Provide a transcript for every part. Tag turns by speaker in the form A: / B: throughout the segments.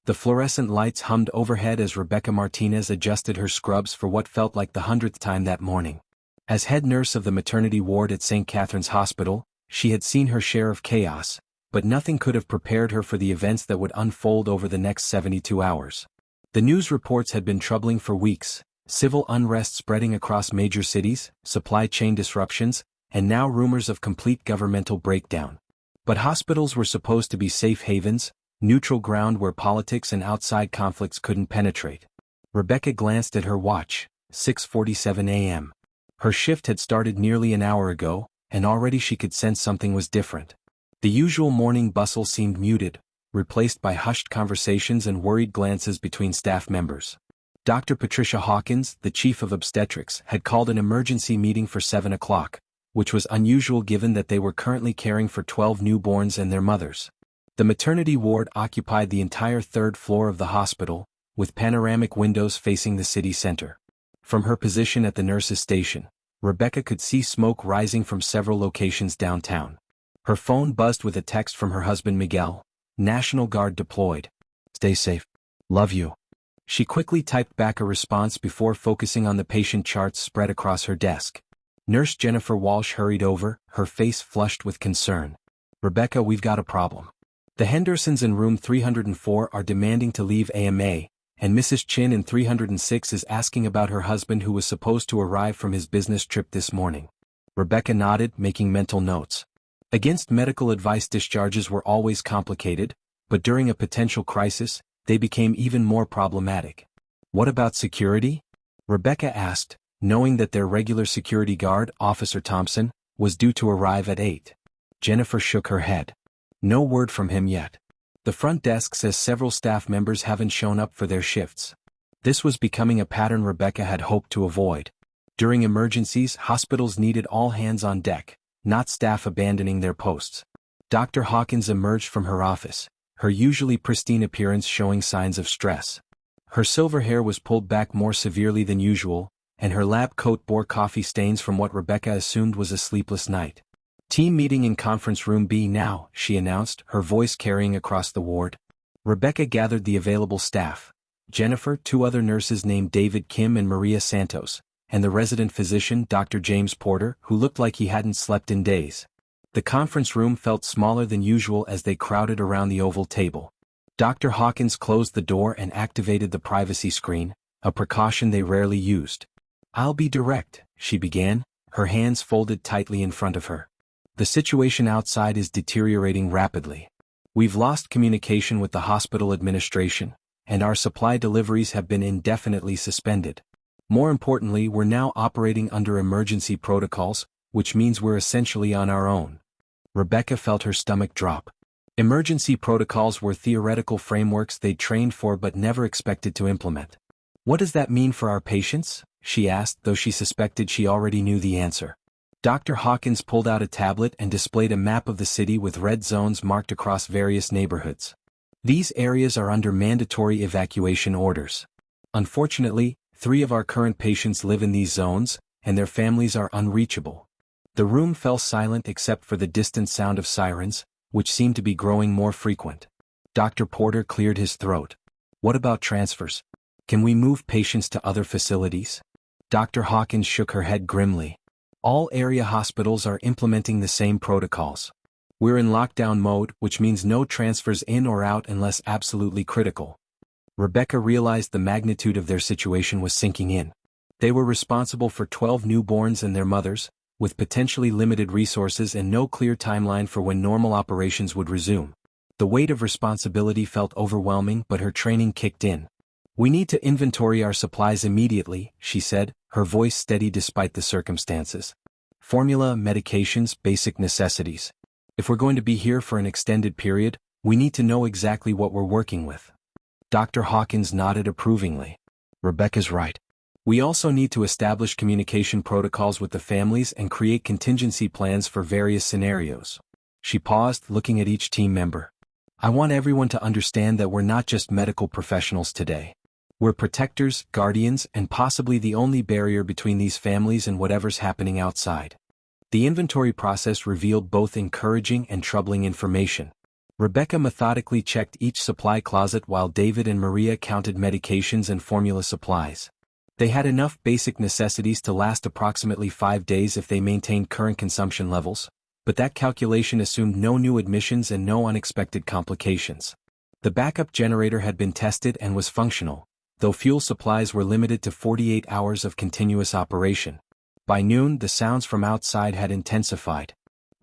A: The fluorescent lights hummed overhead as Rebecca Martinez adjusted her scrubs for what felt like the 100th time that morning. As head nurse of the maternity ward at St. Catherine's Hospital, she had seen her share of chaos, but nothing could have prepared her for the events that would unfold over the next 72 hours. The news reports had been troubling for weeks: civil unrest spreading across major cities, supply chain disruptions, and now rumors of complete governmental breakdown. But hospitals were supposed to be safe havens, neutral ground where politics and outside conflicts couldn't penetrate. Rebecca glanced at her watch, 6:47 a.m. Her shift had started nearly an hour ago, and already she could sense something was different. The usual morning bustle seemed muted, replaced by hushed conversations and worried glances between staff members. Dr. Patricia Hawkins, the chief of obstetrics, had called an emergency meeting for 7 o'clock, which was unusual given that they were currently caring for 12 newborns and their mothers. The maternity ward occupied the entire third floor of the hospital, with panoramic windows facing the city center. From her position at the nurses' station, Rebecca could see smoke rising from several locations downtown. Her phone buzzed with a text from her husband Miguel: "National Guard deployed. Stay safe. Love you." She quickly typed back a response before focusing on the patient charts spread across her desk. Nurse Jennifer Walsh hurried over, her face flushed with concern. "Rebecca, we've got a problem. The Hendersons in room 304 are demanding to leave AMA, and Mrs. Chin in 306 is asking about her husband who was supposed to arrive from his business trip this morning." Rebecca nodded, making mental notes. Against medical advice, discharges were always complicated, but during a potential crisis, they became even more problematic. "What about security?" Rebecca asked, knowing that their regular security guard, Officer Thompson, was due to arrive at 8. Jennifer shook her head. "No word from him yet. The front desk says several staff members haven't shown up for their shifts." This was becoming a pattern Rebecca had hoped to avoid. During emergencies, hospitals needed all hands on deck, not staff abandoning their posts. Dr. Hawkins emerged from her office, her usually pristine appearance showing signs of stress. Her silver hair was pulled back more severely than usual, and her lab coat bore coffee stains from what Rebecca assumed was a sleepless night. "Team meeting in conference room B now," she announced, her voice carrying across the ward. Rebecca gathered the available staff: Jennifer, 2 other nurses named David Kim and Maria Santos, and the resident physician, Dr. James Porter, who looked like he hadn't slept in days. The conference room felt smaller than usual as they crowded around the oval table. Dr. Hawkins closed the door and activated the privacy screen, a precaution they rarely used. "I'll be direct," she began, her hands folded tightly in front of her. "The situation outside is deteriorating rapidly. We've lost communication with the hospital administration, and our supply deliveries have been indefinitely suspended. More importantly, we're now operating under emergency protocols, which means we're essentially on our own." Rebecca felt her stomach drop. Emergency protocols were theoretical frameworks they'd trained for but never expected to implement. "What does that mean for our patients?" she asked, though she suspected she already knew the answer. Dr. Hawkins pulled out a tablet and displayed a map of the city with red zones marked across various neighborhoods. "These areas are under mandatory evacuation orders. Unfortunately, 3 of our current patients live in these zones, and their families are unreachable." The room fell silent except for the distant sound of sirens, which seemed to be growing more frequent. Dr. Porter cleared his throat. "What about transfers? Can we move patients to other facilities?" Dr. Hawkins shook her head grimly. "All area hospitals are implementing the same protocols. We're in lockdown mode, which means no transfers in or out unless absolutely critical." Rebecca realized the magnitude of their situation was sinking in. They were responsible for 12 newborns and their mothers, with potentially limited resources and no clear timeline for when normal operations would resume. The weight of responsibility felt overwhelming, but her training kicked in. "We need to inventory our supplies immediately," she said, her voice steady despite the circumstances. "Formula, medications, basic necessities. If we're going to be here for an extended period, we need to know exactly what we're working with." Dr. Hawkins nodded approvingly. "Rebecca's right. We also need to establish communication protocols with the families and create contingency plans for various scenarios." She paused, looking at each team member. "I want everyone to understand that we're not just medical professionals today. We're protectors, guardians, and possibly the only barrier between these families and whatever's happening outside." The inventory process revealed both encouraging and troubling information. Rebecca methodically checked each supply closet while David and Maria counted medications and formula supplies. They had enough basic necessities to last approximately 5 days if they maintained current consumption levels, but that calculation assumed no new admissions and no unexpected complications. The backup generator had been tested and was functional, though fuel supplies were limited to 48 hours of continuous operation. By noon, the sounds from outside had intensified.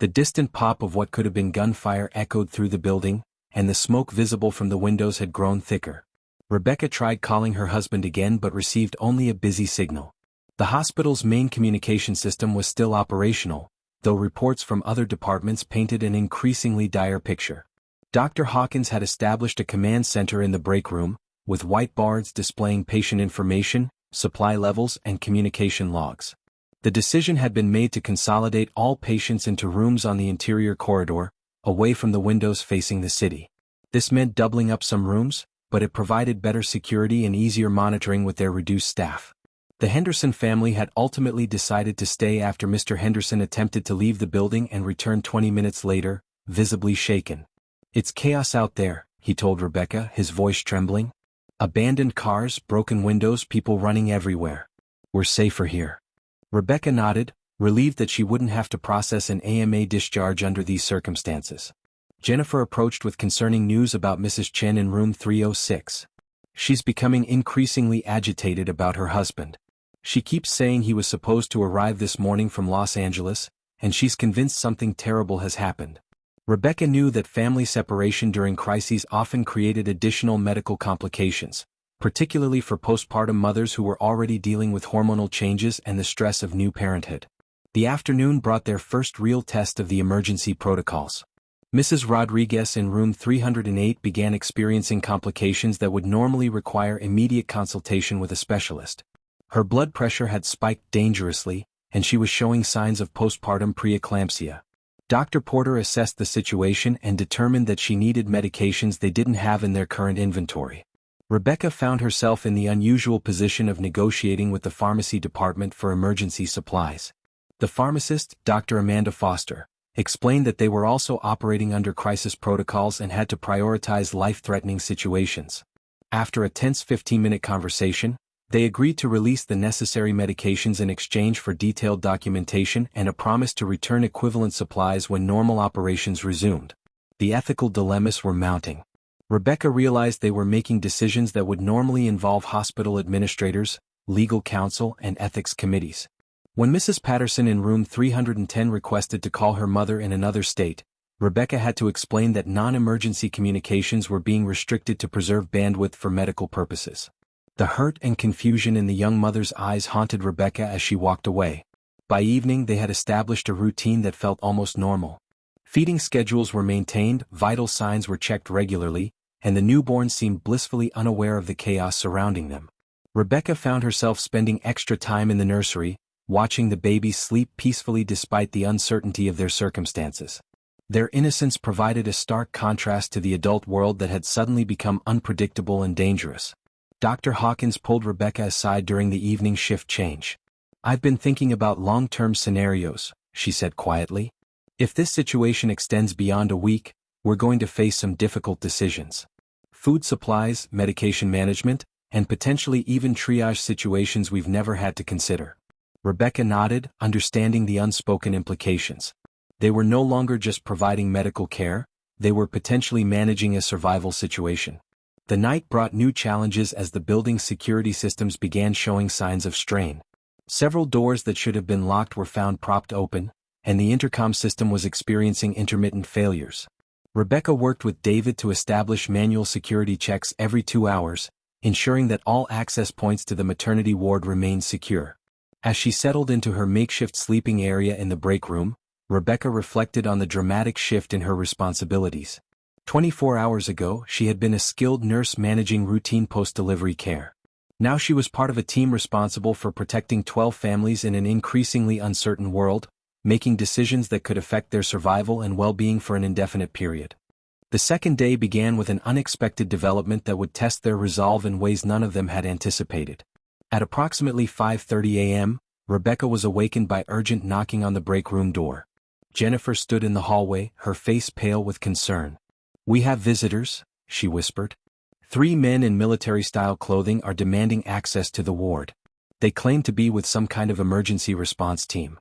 A: The distant pop of what could have been gunfire echoed through the building, and the smoke visible from the windows had grown thicker. Rebecca tried calling her husband again but received only a busy signal. The hospital's main communication system was still operational, though reports from other departments painted an increasingly dire picture. Dr. Hawkins had established a command center in the break room, with whiteboards displaying patient information, supply levels, and communication logs. The decision had been made to consolidate all patients into rooms on the interior corridor, away from the windows facing the city. This meant doubling up some rooms, but it provided better security and easier monitoring with their reduced staff. The Henderson family had ultimately decided to stay after Mr. Henderson attempted to leave the building and returned 20 minutes later, visibly shaken. "It's chaos out there," he told Rebecca, his voice trembling. "Abandoned cars, broken windows, people running everywhere. We're safer here." Rebecca nodded, relieved that she wouldn't have to process an AMA discharge under these circumstances. Jennifer approached with concerning news about Mrs. Chen in room 306. "She's becoming increasingly agitated about her husband. She keeps saying he was supposed to arrive this morning from Los Angeles, and she's convinced something terrible has happened." Rebecca knew that family separation during crises often created additional medical complications, particularly for postpartum mothers who were already dealing with hormonal changes and the stress of new parenthood. The afternoon brought their first real test of the emergency protocols. Mrs. Rodriguez in room 308 began experiencing complications that would normally require immediate consultation with a specialist. Her blood pressure had spiked dangerously, and she was showing signs of postpartum preeclampsia. Dr. Porter assessed the situation and determined that she needed medications they didn't have in their current inventory. Rebecca found herself in the unusual position of negotiating with the pharmacy department for emergency supplies. The pharmacist, Dr. Amanda Foster, explained that they were also operating under crisis protocols and had to prioritize life-threatening situations. After a tense 15-minute conversation, they agreed to release the necessary medications in exchange for detailed documentation and a promise to return equivalent supplies when normal operations resumed. The ethical dilemmas were mounting. Rebecca realized they were making decisions that would normally involve hospital administrators, legal counsel, and ethics committees. When Mrs. Patterson in room 310 requested to call her mother in another state, Rebecca had to explain that non-emergency communications were being restricted to preserve bandwidth for medical purposes. The hurt and confusion in the young mother's eyes haunted Rebecca as she walked away. By evening they had established a routine that felt almost normal. Feeding schedules were maintained, vital signs were checked regularly, and the newborn seemed blissfully unaware of the chaos surrounding them. Rebecca found herself spending extra time in the nursery, watching the babies sleep peacefully despite the uncertainty of their circumstances. Their innocence provided a stark contrast to the adult world that had suddenly become unpredictable and dangerous. Dr. Hawkins pulled Rebecca aside during the evening shift change. "I've been thinking about long-term scenarios," she said quietly. "If this situation extends beyond a week, we're going to face some difficult decisions. Food supplies, medication management, and potentially even triage situations we've never had to consider." Rebecca nodded, understanding the unspoken implications. They were no longer just providing medical care, they were potentially managing a survival situation. The night brought new challenges as the building's security systems began showing signs of strain. Several doors that should have been locked were found propped open, and the intercom system was experiencing intermittent failures. Rebecca worked with David to establish manual security checks every 2 hours, ensuring that all access points to the maternity ward remained secure. As she settled into her makeshift sleeping area in the break room, Rebecca reflected on the dramatic shift in her responsibilities. 24 hours ago, she had been a skilled nurse managing routine post-delivery care. Now she was part of a team responsible for protecting 12 families in an increasingly uncertain world, making decisions that could affect their survival and well-being for an indefinite period. The second day began with an unexpected development that would test their resolve in ways none of them had anticipated. At approximately 5:30 a.m., Rebecca was awakened by urgent knocking on the break room door. Jennifer stood in the hallway, her face pale with concern. "We have visitors," she whispered. "3 men in military-style clothing are demanding access to the ward. They claim to be with some kind of emergency response team."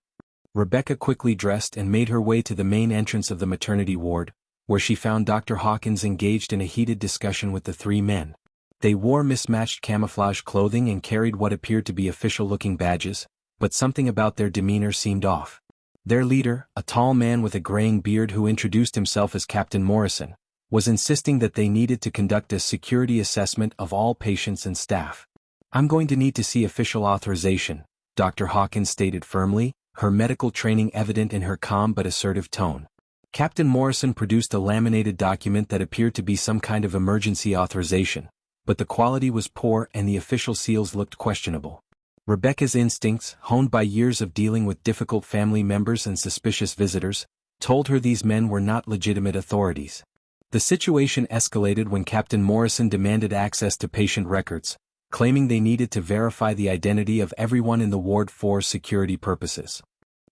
A: Rebecca quickly dressed and made her way to the main entrance of the maternity ward, where she found Dr. Hawkins engaged in a heated discussion with the 3 men. They wore mismatched camouflage clothing and carried what appeared to be official-looking badges, but something about their demeanor seemed off. Their leader, a tall man with a graying beard who introduced himself as Captain Morrison, was insisting that they needed to conduct a security assessment of all patients and staff. "I'm going to need to see official authorization," Dr. Hawkins stated firmly, her medical training evident in her calm but assertive tone. Captain Morrison produced a laminated document that appeared to be some kind of emergency authorization, but the quality was poor and the official seals looked questionable. Rebecca's instincts, honed by years of dealing with difficult family members and suspicious visitors, told her these men were not legitimate authorities. The situation escalated when Captain Morrison demanded access to patient records, claiming they needed to verify the identity of everyone in the ward for security purposes.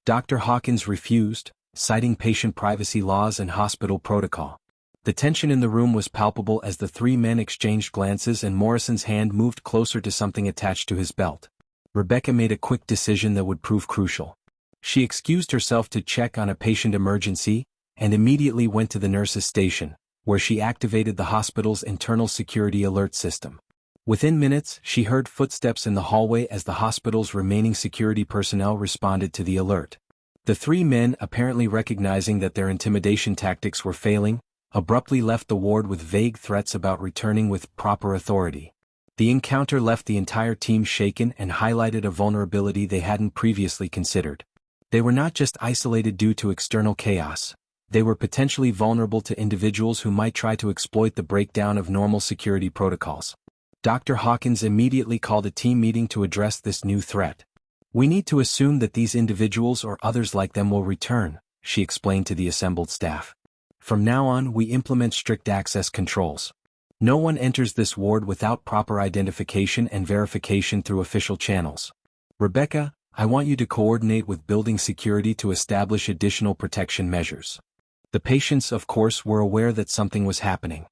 A: Dr. Hawkins refused, citing patient privacy laws and hospital protocol. The tension in the room was palpable as the 3 men exchanged glances and Morrison's hand moved closer to something attached to his belt. Rebecca made a quick decision that would prove crucial. She excused herself to check on a patient emergency, and immediately went to the nurse's station, where she activated the hospital's internal security alert system. Within minutes, she heard footsteps in the hallway as the hospital's remaining security personnel responded to the alert. The 3 men, apparently recognizing that their intimidation tactics were failing, abruptly left the ward with vague threats about returning with proper authority. The encounter left the entire team shaken and highlighted a vulnerability they hadn't previously considered. They were not just isolated due to external chaos, they were potentially vulnerable to individuals who might try to exploit the breakdown of normal security protocols. Dr. Hawkins immediately called a team meeting to address this new threat. "We need to assume that these individuals or others like them will return," she explained to the assembled staff. "From now on, we implement strict access controls. No one enters this ward without proper identification and verification through official channels. Rebecca, I want you to coordinate with building security to establish additional protection measures." The patients, of course, were aware that something was happening.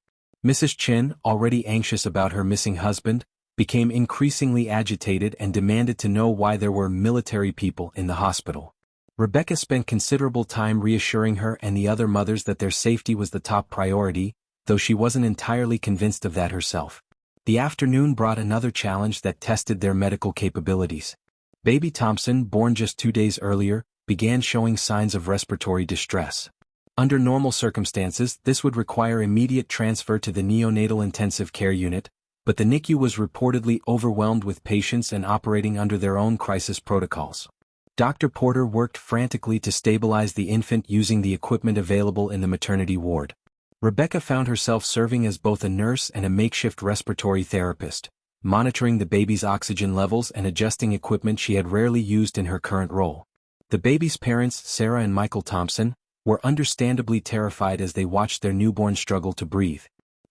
A: Mrs. Chen, already anxious about her missing husband, became increasingly agitated and demanded to know why there were military people in the hospital. Rebecca spent considerable time reassuring her and the other mothers that their safety was the top priority, though she wasn't entirely convinced of that herself. The afternoon brought another challenge that tested their medical capabilities. Baby Thompson, born just 2 days earlier, began showing signs of respiratory distress. Under normal circumstances, this would require immediate transfer to the neonatal intensive care unit, but the NICU was reportedly overwhelmed with patients and operating under their own crisis protocols. Dr. Porter worked frantically to stabilize the infant using the equipment available in the maternity ward. Rebecca found herself serving as both a nurse and a makeshift respiratory therapist, monitoring the baby's oxygen levels and adjusting equipment she had rarely used in her current role. The baby's parents, Sarah and Michael Thompson, were understandably terrified as they watched their newborn struggle to breathe.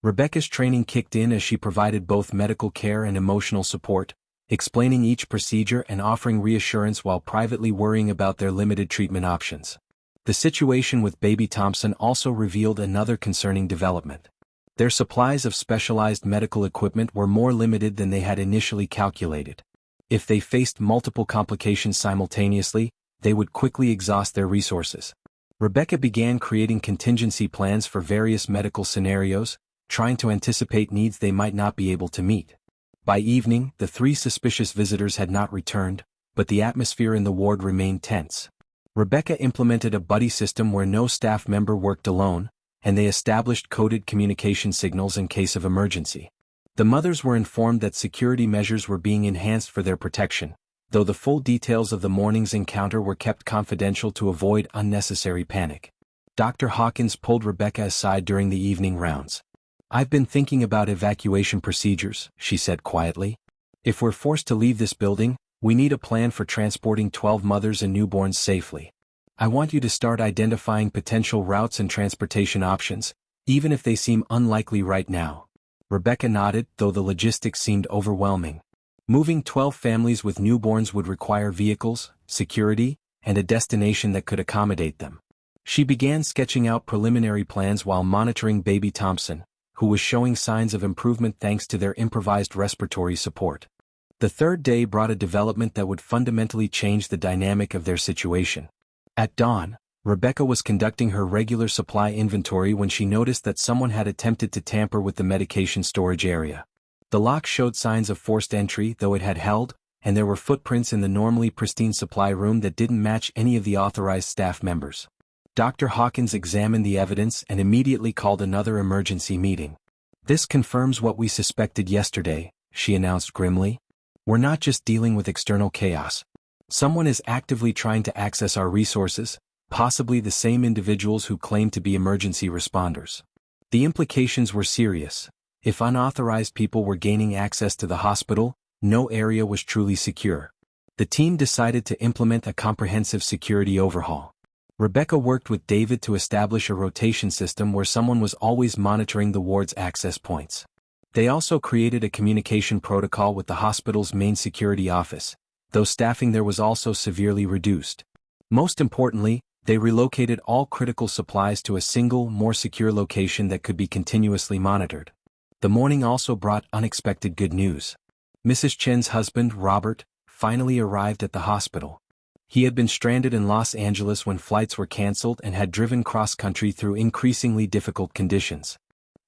A: Rebecca's training kicked in as she provided both medical care and emotional support, explaining each procedure and offering reassurance while privately worrying about their limited treatment options. The situation with baby Thompson also revealed another concerning development. Their supplies of specialized medical equipment were more limited than they had initially calculated. If they faced multiple complications simultaneously, they would quickly exhaust their resources. Rebecca began creating contingency plans for various medical scenarios, trying to anticipate needs they might not be able to meet. By evening, the 3 suspicious visitors had not returned, but the atmosphere in the ward remained tense. Rebecca implemented a buddy system where no staff member worked alone, and they established coded communication signals in case of emergency. The mothers were informed that security measures were being enhanced for their protection, though the full details of the morning's encounter were kept confidential to avoid unnecessary panic. Dr. Hawkins pulled Rebecca aside during the evening rounds. "I've been thinking about evacuation procedures," she said quietly. "If we're forced to leave this building, we need a plan for transporting 12 mothers and newborns safely. I want you to start identifying potential routes and transportation options, even if they seem unlikely right now." Rebecca nodded, though the logistics seemed overwhelming. Moving 12 families with newborns would require vehicles, security, and a destination that could accommodate them. She began sketching out preliminary plans while monitoring baby Thompson, who was showing signs of improvement thanks to their improvised respiratory support. The third day brought a development that would fundamentally change the dynamic of their situation. At dawn, Rebecca was conducting her regular supply inventory when she noticed that someone had attempted to tamper with the medication storage area. The lock showed signs of forced entry, though it had held, and there were footprints in the normally pristine supply room that didn't match any of the authorized staff members. Dr. Hawkins examined the evidence and immediately called another emergency meeting. "This confirms what we suspected yesterday," she announced grimly. "We're not just dealing with external chaos. Someone is actively trying to access our resources, possibly the same individuals who claim to be emergency responders." The implications were serious. If unauthorized people were gaining access to the hospital, no area was truly secure. The team decided to implement a comprehensive security overhaul. Rebecca worked with David to establish a rotation system where someone was always monitoring the ward's access points. They also created a communication protocol with the hospital's main security office, though staffing there was also severely reduced. Most importantly, they relocated all critical supplies to a single, more secure location that could be continuously monitored. The morning also brought unexpected good news. Mrs. Chen's husband, Robert, finally arrived at the hospital. He had been stranded in Los Angeles when flights were canceled and had driven cross-country through increasingly difficult conditions.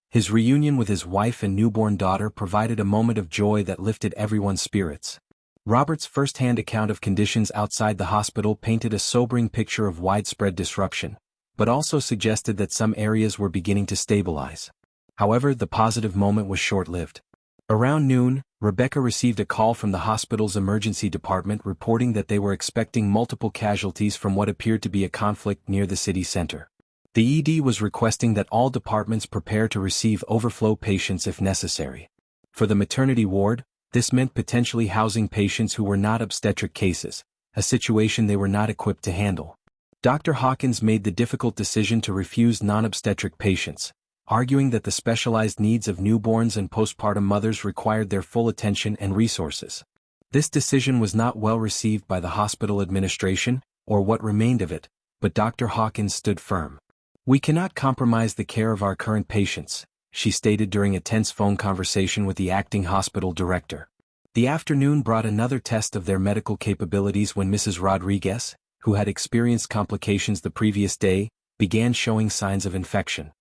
A: His reunion with his wife and newborn daughter provided a moment of joy that lifted everyone's spirits. Robert's first-hand account of conditions outside the hospital painted a sobering picture of widespread disruption, but also suggested that some areas were beginning to stabilize. However, the positive moment was short-lived. Around noon, Rebecca received a call from the hospital's emergency department reporting that they were expecting multiple casualties from what appeared to be a conflict near the city center. The ED was requesting that all departments prepare to receive overflow patients if necessary. For the maternity ward, this meant potentially housing patients who were not obstetric cases, a situation they were not equipped to handle. Dr. Hawkins made the difficult decision to refuse non-obstetric patients, arguing that the specialized needs of newborns and postpartum mothers required their full attention and resources. This decision was not well received by the hospital administration, or what remained of it, but Dr. Hawkins stood firm. "We cannot compromise the care of our current patients," she stated during a tense phone conversation with the acting hospital director. The afternoon brought another test of their medical capabilities when Mrs. Rodriguez, who had experienced complications the previous day, began showing signs of infection.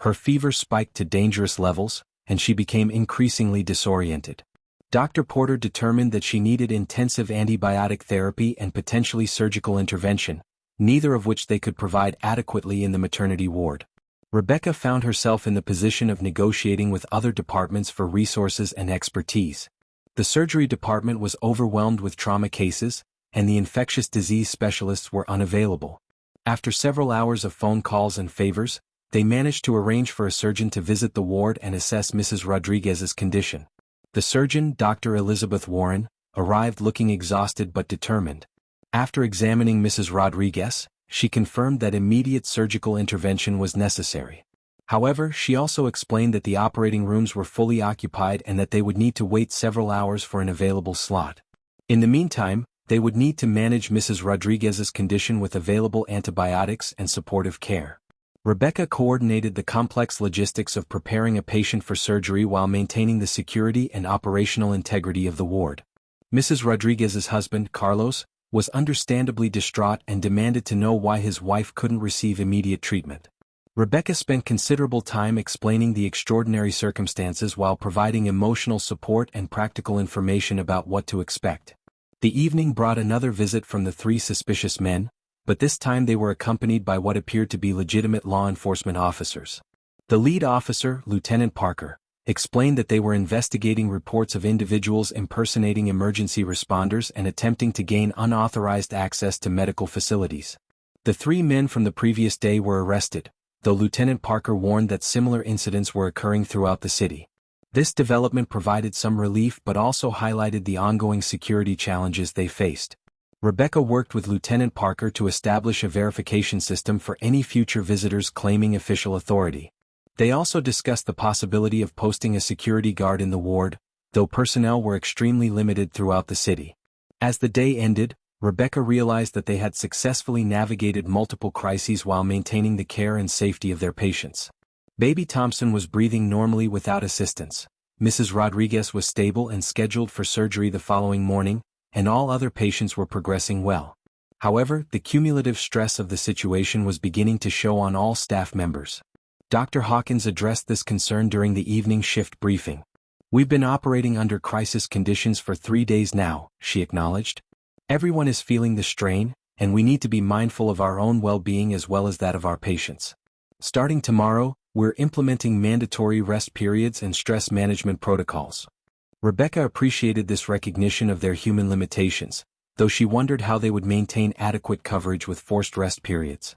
A: Her fever spiked to dangerous levels, and she became increasingly disoriented. Dr. Porter determined that she needed intensive antibiotic therapy and potentially surgical intervention, neither of which they could provide adequately in the maternity ward. Rebecca found herself in the position of negotiating with other departments for resources and expertise. The surgery department was overwhelmed with trauma cases, and the infectious disease specialists were unavailable. After several hours of phone calls and favors, they managed to arrange for a surgeon to visit the ward and assess Mrs. Rodriguez's condition. The surgeon, Dr. Elizabeth Warren, arrived looking exhausted but determined. After examining Mrs. Rodriguez, she confirmed that immediate surgical intervention was necessary. However, she also explained that the operating rooms were fully occupied and that they would need to wait several hours for an available slot. In the meantime, they would need to manage Mrs. Rodriguez's condition with available antibiotics and supportive care. Rebecca coordinated the complex logistics of preparing a patient for surgery while maintaining the security and operational integrity of the ward. Mrs. Rodriguez's husband, Carlos, was understandably distraught and demanded to know why his wife couldn't receive immediate treatment. Rebecca spent considerable time explaining the extraordinary circumstances while providing emotional support and practical information about what to expect. The evening brought another visit from the three suspicious men, but this time they were accompanied by what appeared to be legitimate law enforcement officers. The lead officer, Lieutenant Parker, explained that they were investigating reports of individuals impersonating emergency responders and attempting to gain unauthorized access to medical facilities. The three men from the previous day were arrested, though Lieutenant Parker warned that similar incidents were occurring throughout the city. This development provided some relief but also highlighted the ongoing security challenges they faced. Rebecca worked with Lieutenant Parker to establish a verification system for any future visitors claiming official authority. They also discussed the possibility of posting a security guard in the ward, though personnel were extremely limited throughout the city. As the day ended, Rebecca realized that they had successfully navigated multiple crises while maintaining the care and safety of their patients. Baby Thompson was breathing normally without assistance. Mrs. Rodriguez was stable and scheduled for surgery the following morning, and all other patients were progressing well. However, the cumulative stress of the situation was beginning to show on all staff members. Dr. Hawkins addressed this concern during the evening shift briefing. "We've been operating under crisis conditions for 3 days now," she acknowledged. "Everyone is feeling the strain, and we need to be mindful of our own well-being as well as that of our patients. Starting tomorrow, we're implementing mandatory rest periods and stress management protocols." Rebecca appreciated this recognition of their human limitations, though she wondered how they would maintain adequate coverage with forced rest periods.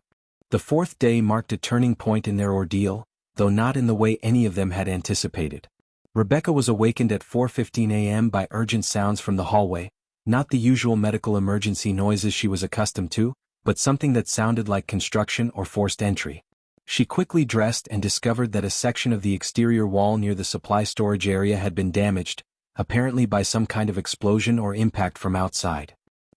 A: The 4th day marked a turning point in their ordeal, though not in the way any of them had anticipated. Rebecca was awakened at 4:15 a.m. by urgent sounds from the hallway, not the usual medical emergency noises she was accustomed to, but something that sounded like construction or forced entry. She quickly dressed and discovered that a section of the exterior wall near the supply storage area had been damaged, apparently by some kind of explosion or impact from outside.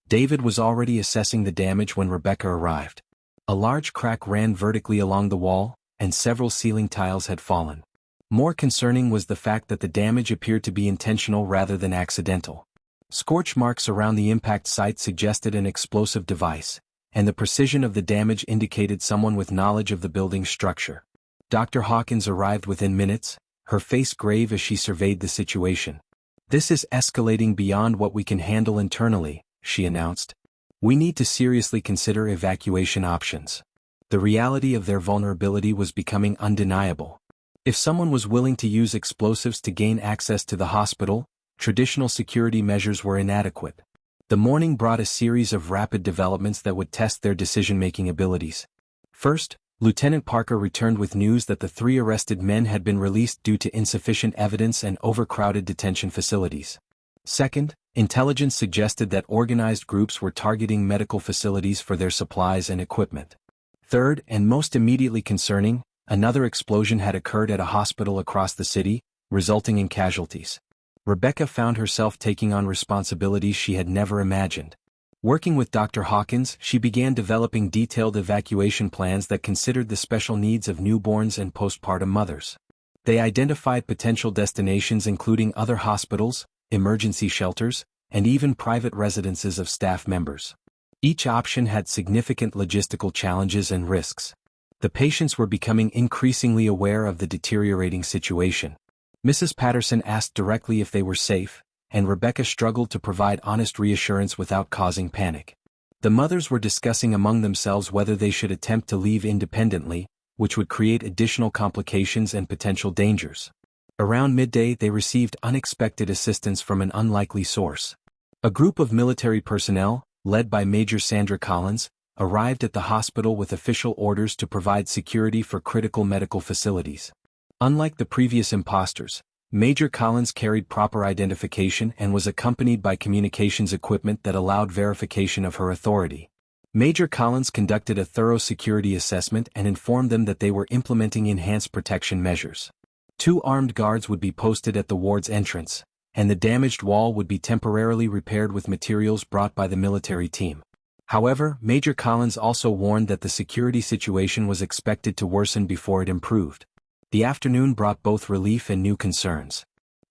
A: David was already assessing the damage when Rebecca arrived. A large crack ran vertically along the wall, and several ceiling tiles had fallen. More concerning was the fact that the damage appeared to be intentional rather than accidental. Scorch marks around the impact site suggested an explosive device, and the precision of the damage indicated someone with knowledge of the building's structure. Dr. Hawkins arrived within minutes, her face grave as she surveyed the situation. "This is escalating beyond what we can handle internally," she announced. "We need to seriously consider evacuation options." The reality of their vulnerability was becoming undeniable. If someone was willing to use explosives to gain access to the hospital, traditional security measures were inadequate. The morning brought a series of rapid developments that would test their decision-making abilities. First, Lieutenant Parker returned with news that the 3 arrested men had been released due to insufficient evidence and overcrowded detention facilities. Second, intelligence suggested that organized groups were targeting medical facilities for their supplies and equipment. Third, and most immediately concerning, another explosion had occurred at a hospital across the city, resulting in casualties. Rebecca found herself taking on responsibilities she had never imagined. Working with Dr. Hawkins, she began developing detailed evacuation plans that considered the special needs of newborns and postpartum mothers. They identified potential destinations including other hospitals, emergency shelters, and even private residences of staff members. Each option had significant logistical challenges and risks. The patients were becoming increasingly aware of the deteriorating situation. Mrs. Patterson asked directly if they were safe, and Rebecca struggled to provide honest reassurance without causing panic. The mothers were discussing among themselves whether they should attempt to leave independently, which would create additional complications and potential dangers. Around midday they received unexpected assistance from an unlikely source. A group of military personnel, led by Major Sandra Collins, arrived at the hospital with official orders to provide security for critical medical facilities. Unlike the previous imposters, Major Collins carried proper identification and was accompanied by communications equipment that allowed verification of her authority. Major Collins conducted a thorough security assessment and informed them that they were implementing enhanced protection measures. 2 armed guards would be posted at the ward's entrance, and the damaged wall would be temporarily repaired with materials brought by the military team. However, Major Collins also warned that the security situation was expected to worsen before it improved. The afternoon brought both relief and new concerns.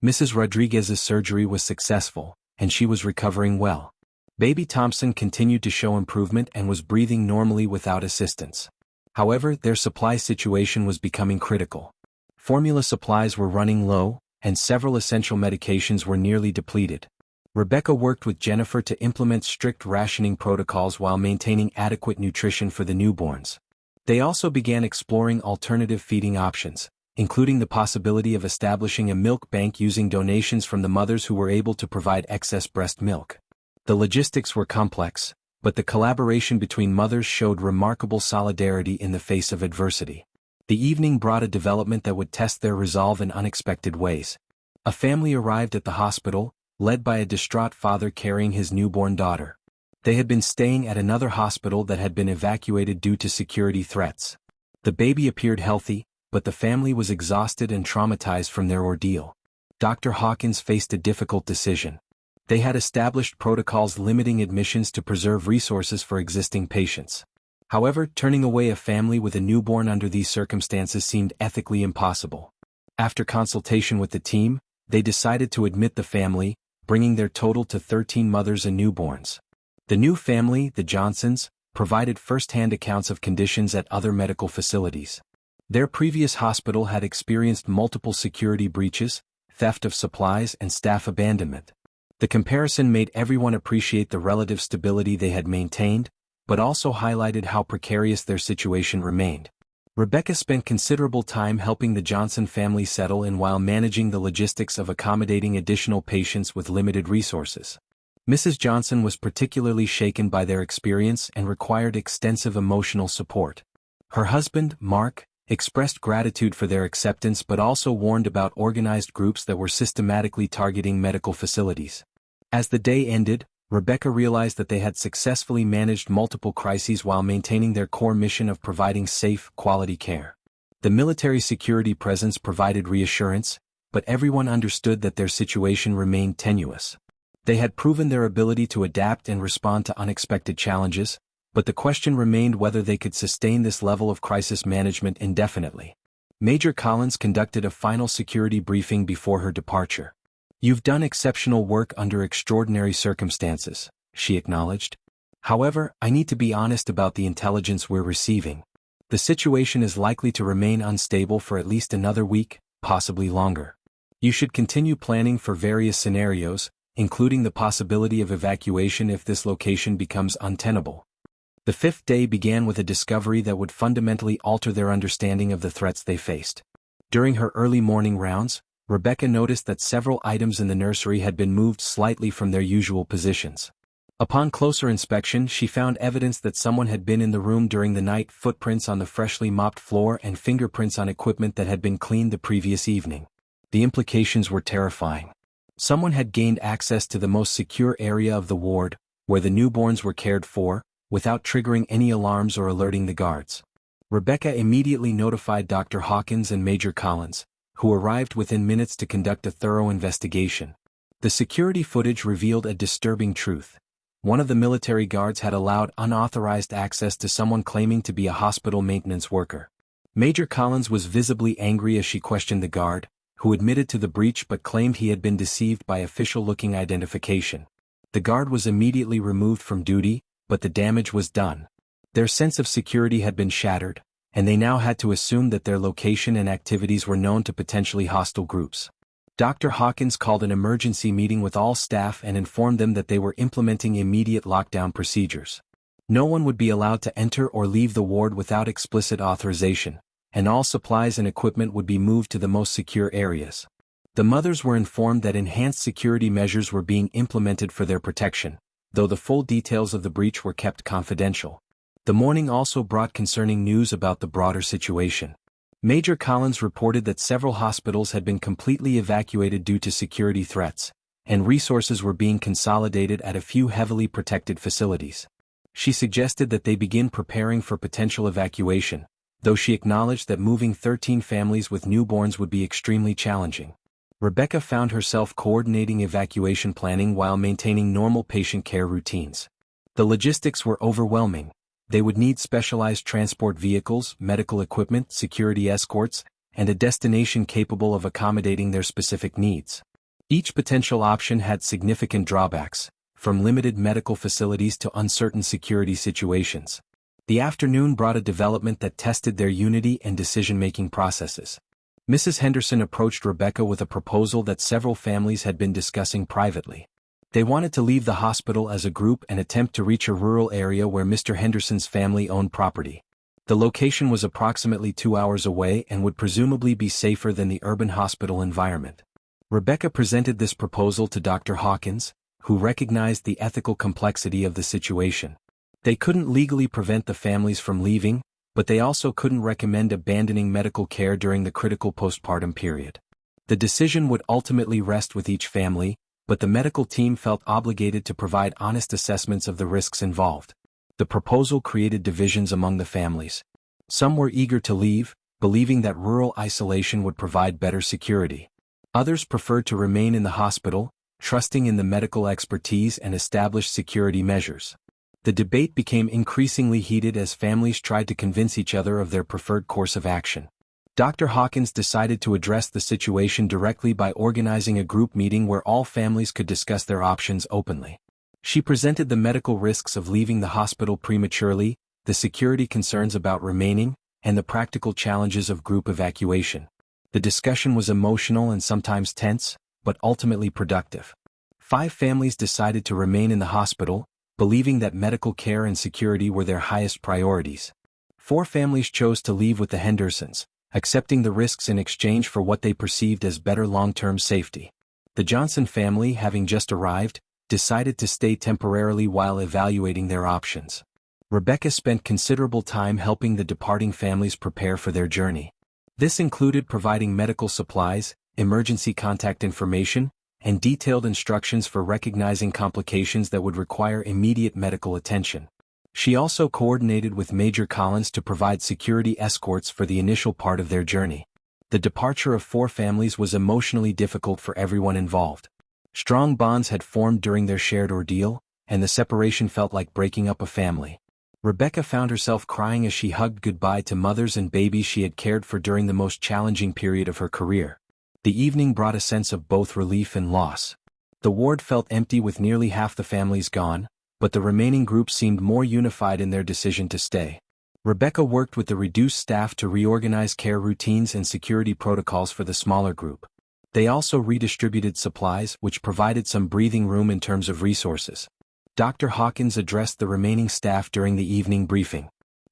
A: Mrs. Rodriguez's surgery was successful, and she was recovering well. Baby Thompson continued to show improvement and was breathing normally without assistance. However, their supply situation was becoming critical. Formula supplies were running low, and several essential medications were nearly depleted. Rebecca worked with Jennifer to implement strict rationing protocols while maintaining adequate nutrition for the newborns. They also began exploring alternative feeding options, including the possibility of establishing a milk bank using donations from the mothers who were able to provide excess breast milk. The logistics were complex, but the collaboration between mothers showed remarkable solidarity in the face of adversity. The evening brought a development that would test their resolve in unexpected ways. A family arrived at the hospital, led by a distraught father carrying his newborn daughter. They had been staying at another hospital that had been evacuated due to security threats. The baby appeared healthy, but the family was exhausted and traumatized from their ordeal. Dr. Hawkins faced a difficult decision. They had established protocols limiting admissions to preserve resources for existing patients. However, turning away a family with a newborn under these circumstances seemed ethically impossible. After consultation with the team, they decided to admit the family, bringing their total to 13 mothers and newborns. The new family, the Johnsons, provided first-hand accounts of conditions at other medical facilities. Their previous hospital had experienced multiple security breaches, theft of supplies, and staff abandonment. The comparison made everyone appreciate the relative stability they had maintained, but also highlighted how precarious their situation remained. Rebecca spent considerable time helping the Johnson family settle in while managing the logistics of accommodating additional patients with limited resources. Mrs. Johnson was particularly shaken by their experience and required extensive emotional support. Her husband, Mark, expressed gratitude for their acceptance but also warned about organized groups that were systematically targeting medical facilities. As the day ended, Rebecca realized that they had successfully managed multiple crises while maintaining their core mission of providing safe, quality care. The military security presence provided reassurance, but everyone understood that their situation remained tenuous. They had proven their ability to adapt and respond to unexpected challenges, but the question remained whether they could sustain this level of crisis management indefinitely. Major Collins conducted a final security briefing before her departure. "You've done exceptional work under extraordinary circumstances," she acknowledged. "However, I need to be honest about the intelligence we're receiving. The situation is likely to remain unstable for at least another week, possibly longer. You should continue planning for various scenarios, including the possibility of evacuation if this location becomes untenable." The fifth day began with a discovery that would fundamentally alter their understanding of the threats they faced. During her early morning rounds, Rebecca noticed that several items in the nursery had been moved slightly from their usual positions. Upon closer inspection, she found evidence that someone had been in the room during the night: footprints on the freshly mopped floor and fingerprints on equipment that had been cleaned the previous evening. The implications were terrifying. Someone had gained access to the most secure area of the ward, where the newborns were cared for, without triggering any alarms or alerting the guards. Rebecca immediately notified Dr. Hawkins and Major Collins, who arrived within minutes to conduct a thorough investigation. The security footage revealed a disturbing truth. One of the military guards had allowed unauthorized access to someone claiming to be a hospital maintenance worker. Major Collins was visibly angry as she questioned the guard, who admitted to the breach but claimed he had been deceived by official-looking identification. The guard was immediately removed from duty, but the damage was done. Their sense of security had been shattered, and they now had to assume that their location and activities were known to potentially hostile groups. Dr. Hawkins called an emergency meeting with all staff and informed them that they were implementing immediate lockdown procedures. No one would be allowed to enter or leave the ward without explicit authorization, and all supplies and equipment would be moved to the most secure areas. The mothers were informed that enhanced security measures were being implemented for their protection, though the full details of the breach were kept confidential. The morning also brought concerning news about the broader situation. Major Collins reported that several hospitals had been completely evacuated due to security threats, and resources were being consolidated at a few heavily protected facilities. She suggested that they begin preparing for potential evacuation, though she acknowledged that moving 13 families with newborns would be extremely challenging. Rebecca found herself coordinating evacuation planning while maintaining normal patient care routines. The logistics were overwhelming. They would need specialized transport vehicles, medical equipment, security escorts, and a destination capable of accommodating their specific needs. Each potential option had significant drawbacks, from limited medical facilities to uncertain security situations. The afternoon brought a development that tested their unity and decision-making processes. Mrs. Henderson approached Rebecca with a proposal that several families had been discussing privately. They wanted to leave the hospital as a group and attempt to reach a rural area where Mr. Henderson's family owned property. The location was approximately 2 hours away and would presumably be safer than the urban hospital environment. Rebecca presented this proposal to Dr. Hawkins, who recognized the ethical complexity of the situation. They couldn't legally prevent the families from leaving, but they also couldn't recommend abandoning medical care during the critical postpartum period. The decision would ultimately rest with each family, but the medical team felt obligated to provide honest assessments of the risks involved. The proposal created divisions among the families. Some were eager to leave, believing that rural isolation would provide better security. Others preferred to remain in the hospital, trusting in the medical expertise and established security measures. The debate became increasingly heated as families tried to convince each other of their preferred course of action. Dr. Hawkins decided to address the situation directly by organizing a group meeting where all families could discuss their options openly. She presented the medical risks of leaving the hospital prematurely, the security concerns about remaining, and the practical challenges of group evacuation. The discussion was emotional and sometimes tense, but ultimately productive. 5 families decided to remain in the hospital, believing that medical care and security were their highest priorities. 4 families chose to leave with the Hendersons, accepting the risks in exchange for what they perceived as better long-term safety. The Johnson family, having just arrived, decided to stay temporarily while evaluating their options. Rebecca spent considerable time helping the departing families prepare for their journey. This included providing medical supplies, emergency contact information, and detailed instructions for recognizing complications that would require immediate medical attention. She also coordinated with Major Collins to provide security escorts for the initial part of their journey. The departure of 4 families was emotionally difficult for everyone involved. Strong bonds had formed during their shared ordeal, and the separation felt like breaking up a family. Rebecca found herself crying as she hugged goodbye to mothers and babies she had cared for during the most challenging period of her career. The evening brought a sense of both relief and loss. The ward felt empty with nearly half the families gone, but the remaining group seemed more unified in their decision to stay. Rebecca worked with the reduced staff to reorganize care routines and security protocols for the smaller group. They also redistributed supplies, which provided some breathing room in terms of resources. Dr. Hawkins addressed the remaining staff during the evening briefing.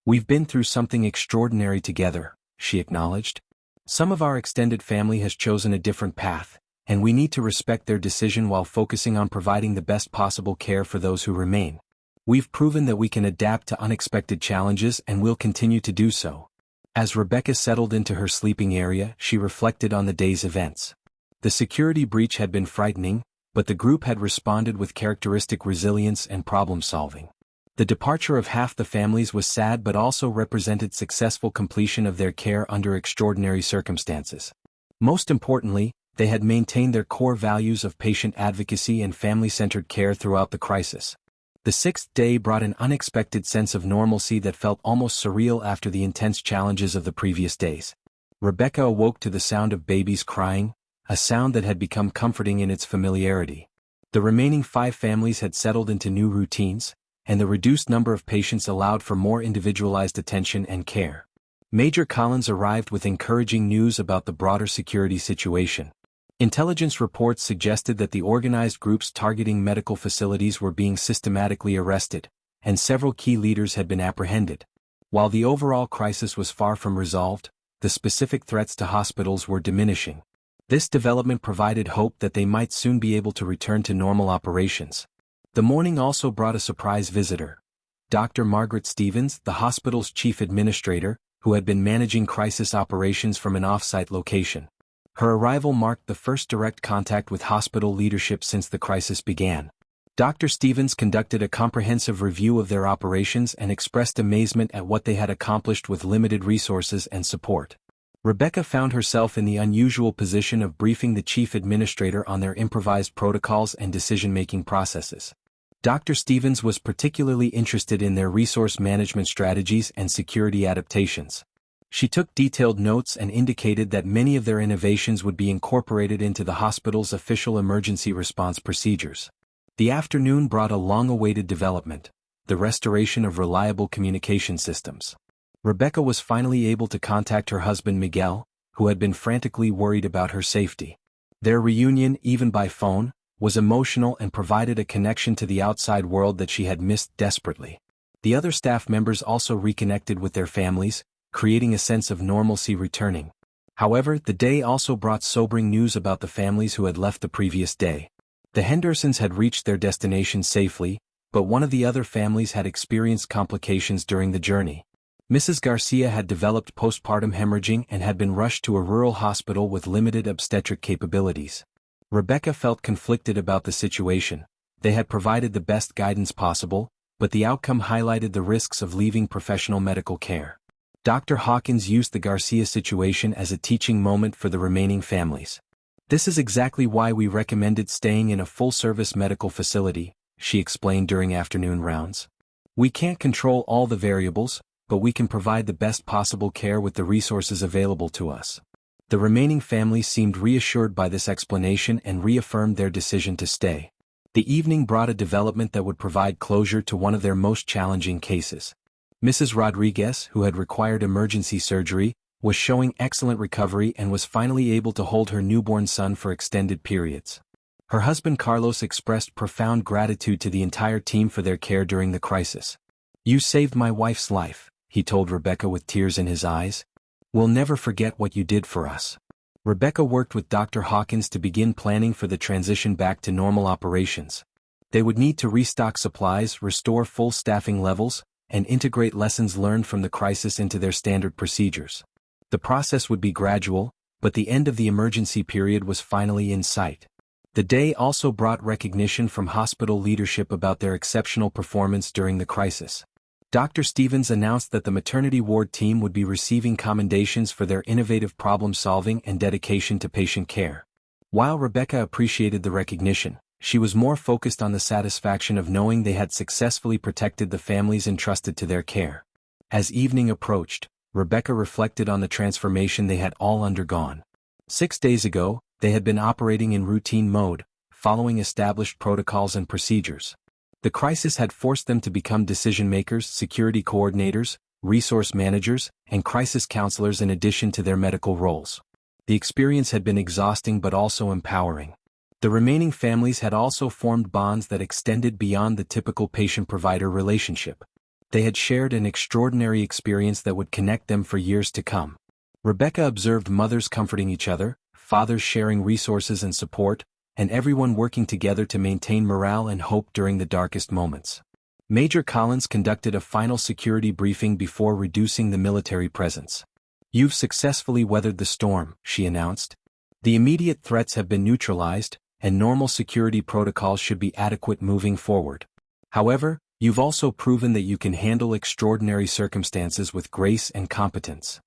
A: "We've been through something extraordinary together," she acknowledged. "Some of our extended family has chosen a different path, and we need to respect their decision while focusing on providing the best possible care for those who remain. We've proven that we can adapt to unexpected challenges and will continue to do so." As Rebecca settled into her sleeping area, she reflected on the day's events. The security breach had been frightening, but the group had responded with characteristic resilience and problem-solving. The departure of half the families was sad but also represented successful completion of their care under extraordinary circumstances. Most importantly, they had maintained their core values of patient advocacy and family-centered care throughout the crisis. The 6th day brought an unexpected sense of normalcy that felt almost surreal after the intense challenges of the previous days. Rebecca awoke to the sound of babies crying, a sound that had become comforting in its familiarity. The remaining 5 families had settled into new routines, and the reduced number of patients allowed for more individualized attention and care. Major Collins arrived with encouraging news about the broader security situation. Intelligence reports suggested that the organized groups targeting medical facilities were being systematically arrested, and several key leaders had been apprehended. While the overall crisis was far from resolved, the specific threats to hospitals were diminishing. This development provided hope that they might soon be able to return to normal operations. The morning also brought a surprise visitor. Dr. Margaret Stevens, the hospital's chief administrator, who had been managing crisis operations from an off-site location. Her arrival marked the first direct contact with hospital leadership since the crisis began. Dr. Stevens conducted a comprehensive review of their operations and expressed amazement at what they had accomplished with limited resources and support. Rebecca found herself in the unusual position of briefing the chief administrator on their improvised protocols and decision-making processes. Dr. Stevens was particularly interested in their resource management strategies and security adaptations. She took detailed notes and indicated that many of their innovations would be incorporated into the hospital's official emergency response procedures. The afternoon brought a long-awaited development: the restoration of reliable communication systems. Rebecca was finally able to contact her husband Miguel, who had been frantically worried about her safety. Their reunion, even by phone, was emotional and provided a connection to the outside world that she had missed desperately. The other staff members also reconnected with their families, creating a sense of normalcy returning. However, the day also brought sobering news about the families who had left the previous day. The Hendersons had reached their destination safely, but one of the other families had experienced complications during the journey. Mrs. Garcia had developed postpartum hemorrhaging and had been rushed to a rural hospital with limited obstetric capabilities. Rebecca felt conflicted about the situation. They had provided the best guidance possible, but the outcome highlighted the risks of leaving professional medical care. Dr. Hawkins used the Garcia situation as a teaching moment for the remaining families. "This is exactly why we recommended staying in a full-service medical facility," she explained during afternoon rounds. "We can't control all the variables, but we can provide the best possible care with the resources available to us." The remaining families seemed reassured by this explanation and reaffirmed their decision to stay. The evening brought a development that would provide closure to one of their most challenging cases. Mrs. Rodriguez, who had required emergency surgery, was showing excellent recovery and was finally able to hold her newborn son for extended periods. Her husband Carlos expressed profound gratitude to the entire team for their care during the crisis. "You saved my wife's life," he told Rebecca with tears in his eyes. "We'll never forget what you did for us." Rebecca worked with Dr. Hawkins to begin planning for the transition back to normal operations. They would need to restock supplies, restore full staffing levels, and integrate lessons learned from the crisis into their standard procedures. The process would be gradual, but the end of the emergency period was finally in sight. The day also brought recognition from hospital leadership about their exceptional performance during the crisis. Dr. Stevens announced that the maternity ward team would be receiving commendations for their innovative problem-solving and dedication to patient care. While Rebecca appreciated the recognition, she was more focused on the satisfaction of knowing they had successfully protected the families entrusted to their care. As evening approached, Rebecca reflected on the transformation they had all undergone. 6 days ago, they had been operating in routine mode, following established protocols and procedures. The crisis had forced them to become decision-makers, security coordinators, resource managers, and crisis counselors in addition to their medical roles. The experience had been exhausting but also empowering. The remaining families had also formed bonds that extended beyond the typical patient-provider relationship. They had shared an extraordinary experience that would connect them for years to come. Rebecca observed mothers comforting each other, fathers sharing resources and support, and everyone working together to maintain morale and hope during the darkest moments. Major Collins conducted a final security briefing before reducing the military presence. "You've successfully weathered the storm," she announced. "The immediate threats have been neutralized, and normal security protocols should be adequate moving forward. However, you've also proven that you can handle extraordinary circumstances with grace and competence."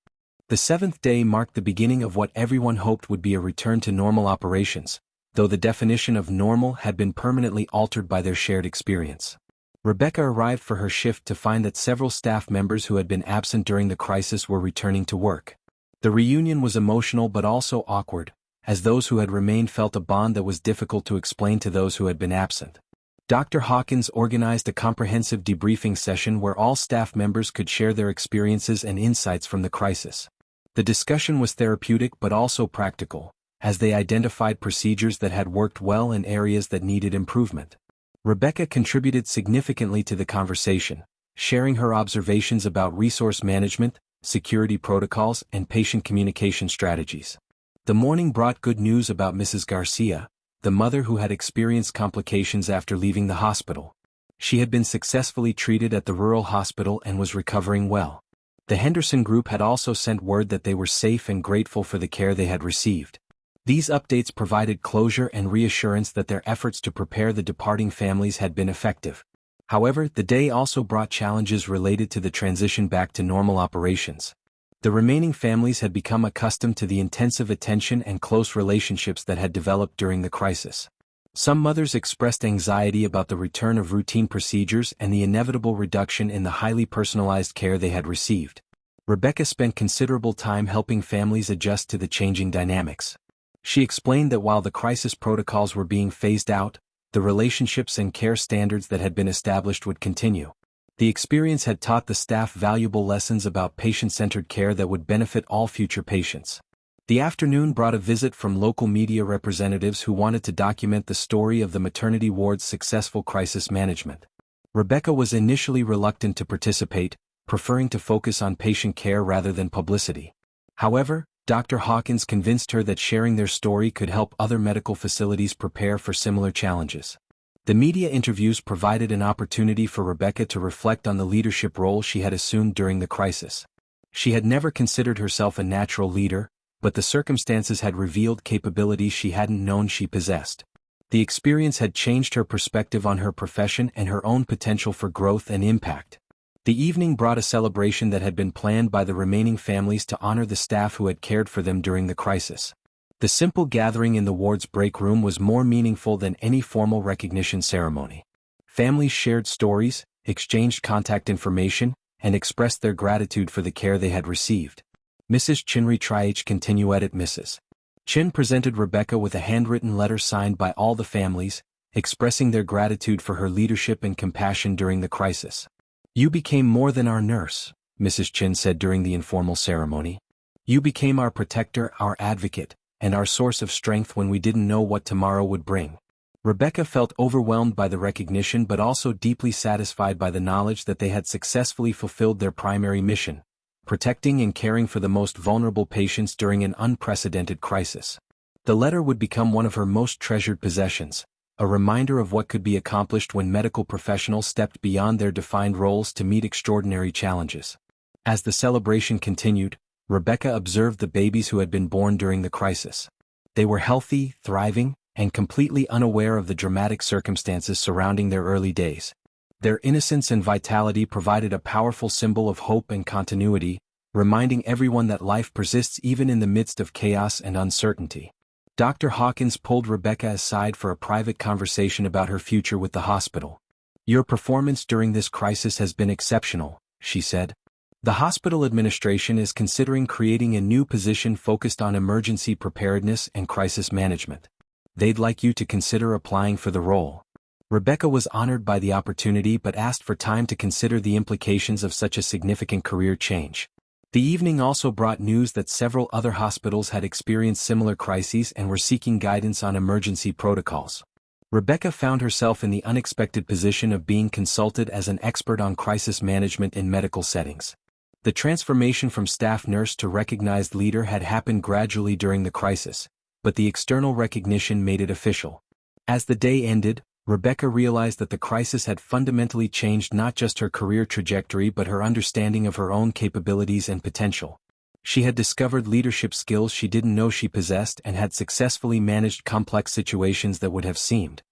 A: The 7th day marked the beginning of what everyone hoped would be a return to normal operations, though the definition of normal had been permanently altered by their shared experience. Rebecca arrived for her shift to find that several staff members who had been absent during the crisis were returning to work. The reunion was emotional but also awkward, as those who had remained felt a bond that was difficult to explain to those who had been absent. Dr. Hawkins organized a comprehensive debriefing session where all staff members could share their experiences and insights from the crisis. The discussion was therapeutic but also practical, as they identified procedures that had worked well and areas that needed improvement. Rebecca contributed significantly to the conversation, sharing her observations about resource management, security protocols, and patient communication strategies. The morning brought good news about Mrs. Garcia, the mother who had experienced complications after leaving the hospital. She had been successfully treated at the rural hospital and was recovering well. The Henderson Group had also sent word that they were safe and grateful for the care they had received. These updates provided closure and reassurance that their efforts to prepare the departing families had been effective. However, the day also brought challenges related to the transition back to normal operations. The remaining families had become accustomed to the intensive attention and close relationships that had developed during the crisis. Some mothers expressed anxiety about the return of routine procedures and the inevitable reduction in the highly personalized care they had received. Rebecca spent considerable time helping families adjust to the changing dynamics. She explained that while the crisis protocols were being phased out, the relationships and care standards that had been established would continue. The experience had taught the staff valuable lessons about patient-centered care that would benefit all future patients. The afternoon brought a visit from local media representatives who wanted to document the story of the maternity ward's successful crisis management. Rebecca was initially reluctant to participate, preferring to focus on patient care rather than publicity. However, Dr. Hawkins convinced her that sharing their story could help other medical facilities prepare for similar challenges. The media interviews provided an opportunity for Rebecca to reflect on the leadership role she had assumed during the crisis. She had never considered herself a natural leader, but the circumstances had revealed capabilities she hadn't known she possessed. The experience had changed her perspective on her profession and her own potential for growth and impact. The evening brought a celebration that had been planned by the remaining families to honor the staff who had cared for them during the crisis. The simple gathering in the ward's break room was more meaningful than any formal recognition ceremony. Families shared stories, exchanged contact information, and expressed their gratitude for the care they had received. Mrs. Chinri Triach continued. Mrs. Chin presented Rebecca with a handwritten letter signed by all the families, expressing their gratitude for her leadership and compassion during the crisis. "You became more than our nurse," Mrs. Chin said during the informal ceremony. "You became our protector, our advocate, and our source of strength when we didn't know what tomorrow would bring." Rebecca felt overwhelmed by the recognition but also deeply satisfied by the knowledge that they had successfully fulfilled their primary mission: protecting and caring for the most vulnerable patients during an unprecedented crisis. The letter would become one of her most treasured possessions, a reminder of what could be accomplished when medical professionals stepped beyond their defined roles to meet extraordinary challenges. As the celebration continued, Rebecca observed the babies who had been born during the crisis. They were healthy, thriving, and completely unaware of the dramatic circumstances surrounding their early days. Their innocence and vitality provided a powerful symbol of hope and continuity, reminding everyone that life persists even in the midst of chaos and uncertainty. Dr. Hawkins pulled Rebecca aside for a private conversation about her future with the hospital. "Your performance during this crisis has been exceptional," she said. "The hospital administration is considering creating a new position focused on emergency preparedness and crisis management. They'd like you to consider applying for the role." Rebecca was honored by the opportunity but asked for time to consider the implications of such a significant career change. The evening also brought news that several other hospitals had experienced similar crises and were seeking guidance on emergency protocols. Rebecca found herself in the unexpected position of being consulted as an expert on crisis management in medical settings. The transformation from staff nurse to recognized leader had happened gradually during the crisis, but the external recognition made it official. As the day ended, Rebecca realized that the crisis had fundamentally changed not just her career trajectory but her understanding of her own capabilities and potential. She had discovered leadership skills she didn't know she possessed and had successfully managed complex situations that would have seemed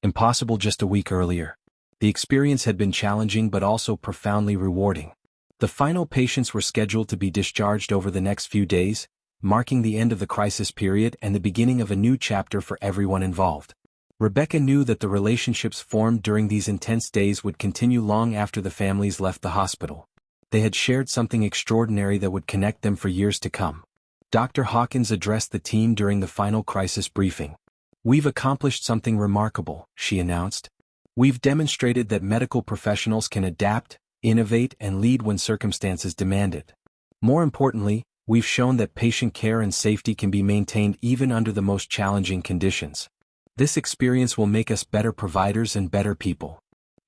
A: impossible just a week earlier. The experience had been challenging but also profoundly rewarding. The final patients were scheduled to be discharged over the next few days, marking the end of the crisis period and the beginning of a new chapter for everyone involved. Rebecca knew that the relationships formed during these intense days would continue long after the families left the hospital. They had shared something extraordinary that would connect them for years to come. Dr. Hawkins addressed the team during the final crisis briefing. "We've accomplished something remarkable," she announced. "We've demonstrated that medical professionals can adapt, innovate, and lead when circumstances demand it. More importantly, we've shown that patient care and safety can be maintained even under the most challenging conditions. This experience will make us better providers and better people."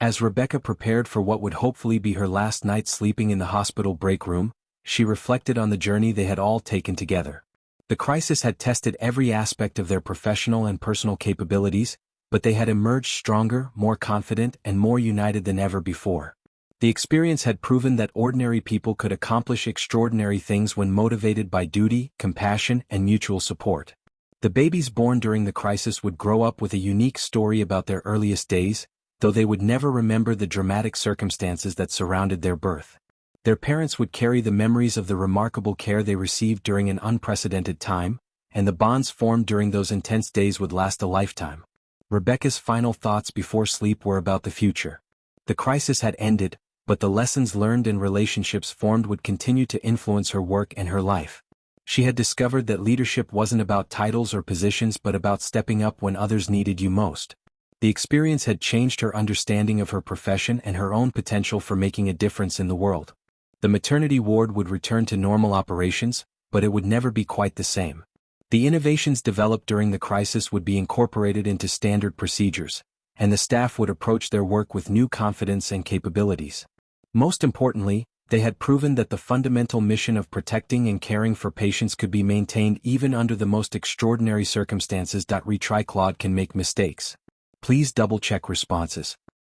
A: As Rebecca prepared for what would hopefully be her last night sleeping in the hospital break room, she reflected on the journey they had all taken together. The crisis had tested every aspect of their professional and personal capabilities, but they had emerged stronger, more confident, and more united than ever before. The experience had proven that ordinary people could accomplish extraordinary things when motivated by duty, compassion, and mutual support. The babies born during the crisis would grow up with a unique story about their earliest days, though they would never remember the dramatic circumstances that surrounded their birth. Their parents would carry the memories of the remarkable care they received during an unprecedented time, and the bonds formed during those intense days would last a lifetime. Rebecca's final thoughts before sleep were about the future. The crisis had ended, but the lessons learned and relationships formed would continue to influence her work and her life. She had discovered that leadership wasn't about titles or positions but about stepping up when others needed you most. The experience had changed her understanding of her profession and her own potential for making a difference in the world. The maternity ward would return to normal operations, but it would never be quite the same. The innovations developed during the crisis would be incorporated into standard procedures, and the staff would approach their work with new confidence and capabilities. Most importantly, they had proven that the fundamental mission of protecting and caring for patients could be maintained even under the most extraordinary circumstances. Retry Claude can make mistakes. Please double-check responses.